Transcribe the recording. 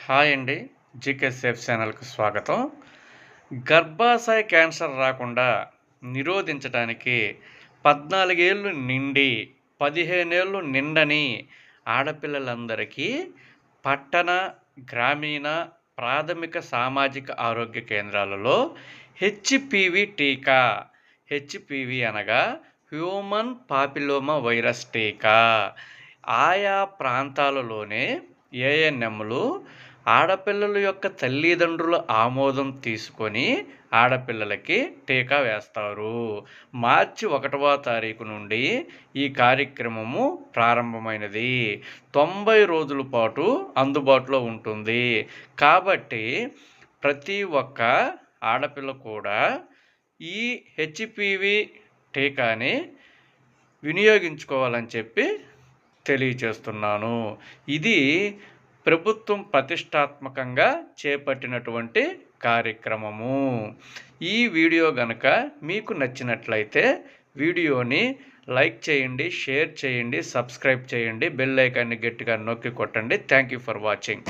Hi అండి. GK safe ఛానల్‌కి స్వాగతం. గర్భాశయ క్యాన్సర్ రాకుండా నిరోధించడానికి 14 ఏళ్ళు నిండి 15 ఏళ్ళు నిండని ఆడపిల్లలందరికీ పట్టణ, గ్రామీణ, ప్రాథమిక సామాజిక ఆరోగ్య కేంద్రాలలో హెచ్‌పివి టీకా, హెచ్‌పివి అనగా హ్యూమన్ పాపిల్లోమా వైరస్ టీకా ఆయా ప్రాంతాలలోనే ఏఎన్ఎంలు ఆడపిల్లల యొక్క తల్లిదండ్రుల ఆమోదం తీసుకొని ఆడపిల్లలకి టీకా వేస్తారు. మార్చి 1వ తారీఖు నుండి ఈ కార్యక్రమము ప్రారంభమైనది. 90 రోజుల పాటు అందుబాటులో ఉంటుంది. కాబట్టి ప్రతి ఒక్క ఆడపిల్ల కూడా ఈ హెచ్‌పివి టీకాని వినియోగించుకోవాలని చెప్పి తెలియచేస్తున్నాను. ఇది ప్రభుత్వం ప్రతిష్టాత్మకంగా చేపట్టినటువంటి కార్యక్రమము. ఈ వీడియో గనక మీకు నచ్చినట్లయితే వీడియోని లైక్ చేయండి, షేర్ చేయండి, సబ్స్క్రైబ్ చేయండి, బెల్ ఐకాన్ని గట్టిగా నొక్కి కొట్టండి. Thank you for watching.